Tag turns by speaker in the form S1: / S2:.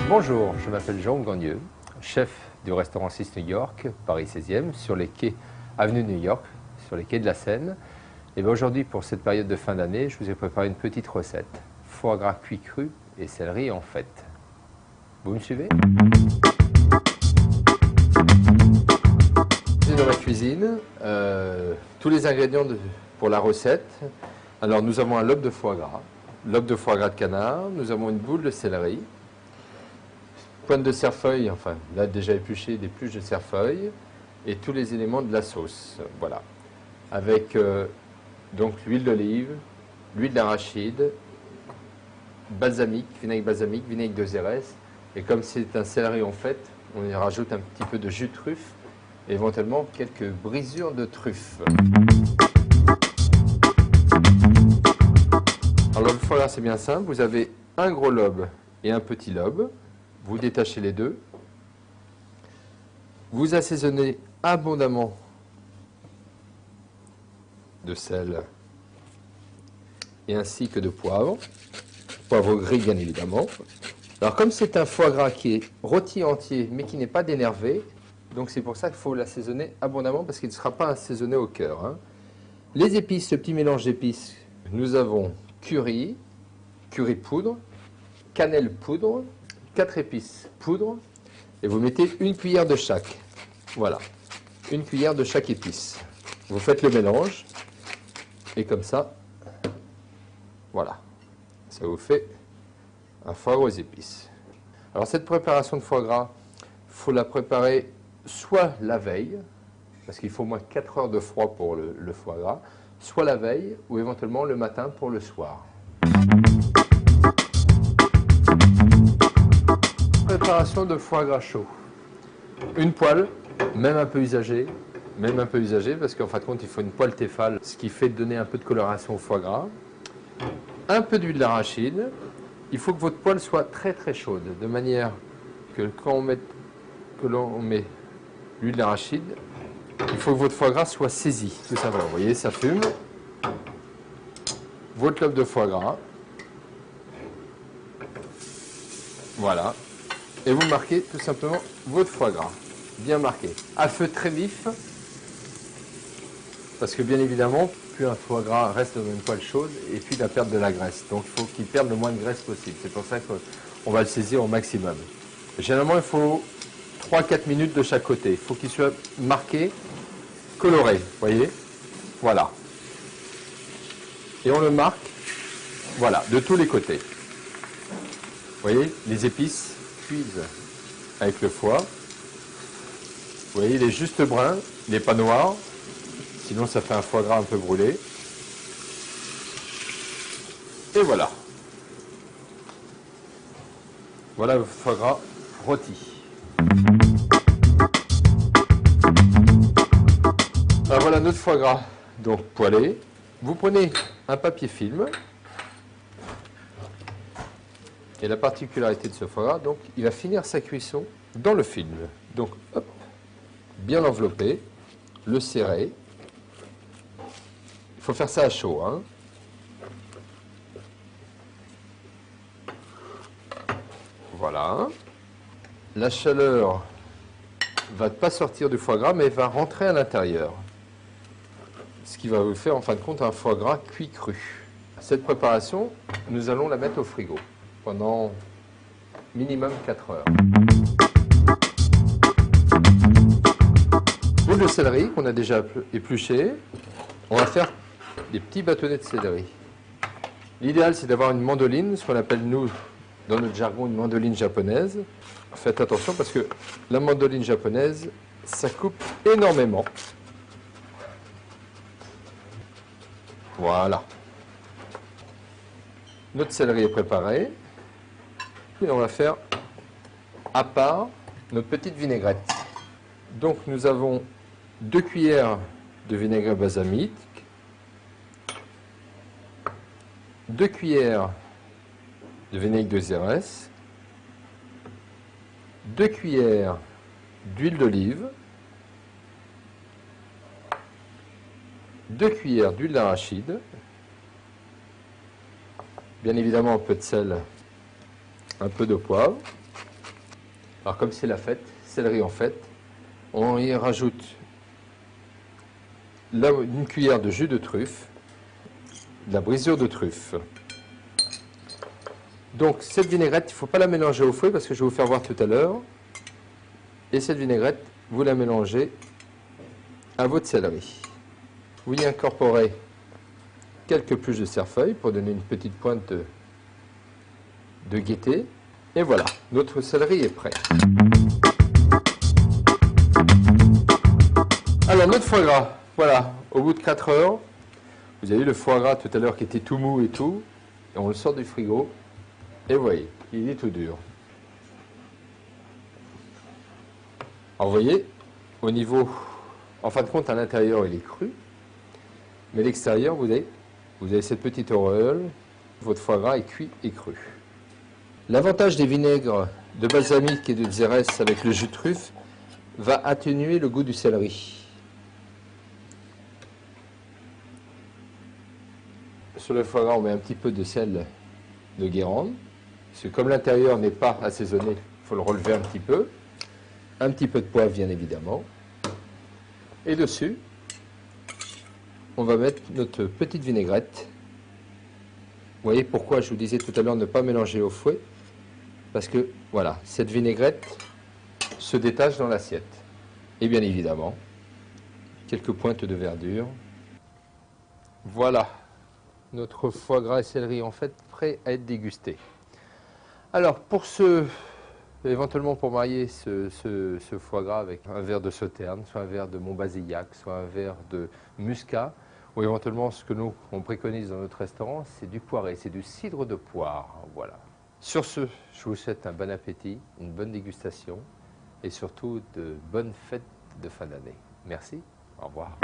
S1: Bonjour, je m'appelle Jean Gagneux, chef du restaurant 6 New York, Paris 16e, sur les quais Avenue New York, sur les quais de la Seine. Et bien aujourd'hui, pour cette période de fin d'année, je vous ai préparé une petite recette. Foie gras cuit cru et céleri en fête. Vous me suivez? Dans ma cuisine, tous les ingrédients pour la recette. Alors nous avons un lobe de foie gras de canard, nous avons une boule de céleri, pointe de cerfeuil, enfin là déjà épluché, des pluches de cerfeuil, et tous les éléments de la sauce. Voilà. Avec donc l'huile d'olive, l'huile d'arachide, balsamique, vinaigre de Xérès, et comme c'est un céleri en fête, on y rajoute un petit peu de jus de truffe, et éventuellement quelques brisures de truffe. Alors le foie gras c'est bien simple, vous avez un gros lobe et un petit lobe, vous détachez les deux, vous assaisonnez abondamment de sel et ainsi que de poivre gris bien évidemment. Alors comme c'est un foie gras qui est rôti entier mais qui n'est pas dénervé, donc c'est pour ça qu'il faut l'assaisonner abondamment parce qu'il ne sera pas assaisonné au cœur. Hein. Les épices, ce petit mélange d'épices, nous avons curry poudre, cannelle poudre, 4 épices poudre, et vous mettez une cuillère de chaque. Voilà, une cuillère de chaque épice. Vous faites le mélange, et comme ça, voilà, ça vous fait un foie gras aux épices. Alors cette préparation de foie gras, il faut la préparer soit la veille, parce qu'il faut au moins 4 heures de froid pour le foie gras, soit la veille, ou éventuellement le matin pour le soir. Préparation de foie gras chaud. Une poêle, même un peu usagée, parce qu'en fin de compte, il faut une poêle Tefal, ce qui fait donner un peu de coloration au foie gras. Un peu d'huile d'arachide. Il faut que votre poêle soit très très chaude, de manière que quand l'on met l'huile d'arachide, il faut que votre foie gras soit saisi, tout simplement. Vous voyez, ça fume. Votre lobe de foie gras. Voilà. Et vous marquez tout simplement votre foie gras. Bien marqué. À feu très vif. Parce que bien évidemment, plus un foie gras reste dans une poêle chaude, et puis il va perdre de la graisse. Donc il faut qu'il perde le moins de graisse possible. C'est pour ça qu'on va le saisir au maximum. Généralement, il faut 3-4 minutes de chaque côté. Il faut qu'il soit marqué, coloré. Vous voyez? Voilà. Et on le marque, voilà, de tous les côtés. Vous voyez, les épices cuisent avec le foie. Vous voyez, il est juste brun, il n'est pas noir. Sinon, ça fait un foie gras un peu brûlé. Et voilà. Voilà le foie gras rôti. Alors voilà notre foie gras, donc poêlé. Vous prenez un papier film. Et la particularité de ce foie gras, donc, il va finir sa cuisson dans le film. Donc, hop, bien l'envelopper, le serrer. Il faut faire ça à chaud, hein. Voilà. La chaleur va pas sortir du foie gras, mais va rentrer à l'intérieur. Ce qui va vous faire, en fin de compte, un foie gras cuit cru. Cette préparation, nous allons la mettre au frigo pendant minimum 4 heures. Boule de céleri qu'on a déjà épluché. On va faire des petits bâtonnets de céleri. L'idéal, c'est d'avoir une mandoline, ce qu'on appelle, nous, dans notre jargon, une mandoline japonaise. Faites attention parce que la mandoline japonaise, ça coupe énormément. Voilà. Notre céleri est préparé. Et on va faire à part notre petite vinaigrette. Donc nous avons 2 cuillères de vinaigre balsamique, 2 cuillères de vinaigre de Xérès, 2 cuillères d'huile d'olive, 2 cuillères d'huile d'arachide, bien évidemment un peu de sel, un peu de poivre, Alors comme c'est la fête, céleri en fête, on y rajoute une cuillère de jus de truffe, de la brisure de truffe. Donc cette vinaigrette, il ne faut pas la mélanger au fouet parce que je vais vous faire voir tout à l'heure. Et cette vinaigrette, vous la mélangez à votre céleri. Vous y incorporez quelques pluches de cerfeuil pour donner une petite pointe de gaieté. Et voilà, notre céleri est prêt. Alors notre foie gras, voilà, au bout de 4 heures, vous avez eu le foie gras tout à l'heure qui était tout mou et tout, et on le sort du frigo, et vous voyez, il est tout dur. Alors vous voyez, au niveau, en fin de compte, à l'intérieur il est cru, mais à l'extérieur, vous avez cette petite auréole, votre foie gras est cuit et cru. L'avantage des vinaigres de balsamique et de xérès avec le jus de truffe va atténuer le goût du céleri. Sur le foie gras, on met un petit peu de sel de Guérande, parce que comme l'intérieur n'est pas assaisonné, il faut le relever un petit peu. Un petit peu de poivre, bien évidemment. Et dessus, on va mettre notre petite vinaigrette. Vous voyez pourquoi je vous disais tout à l'heure ne pas mélanger au fouet? Parce que, voilà, cette vinaigrette se détache dans l'assiette. Et bien évidemment, quelques pointes de verdure. Voilà, notre foie gras et céleri en fait prêt à être dégusté. Alors, éventuellement pour marier ce foie gras avec un verre de Sauterne, soit un verre de Montbazillac, soit un verre de Muscat, ou éventuellement ce que nous on préconise dans notre restaurant, c'est du poiré, c'est du cidre de poire. Voilà. Sur ce, je vous souhaite un bon appétit, une bonne dégustation et surtout de bonnes fêtes de fin d'année. Merci, au revoir.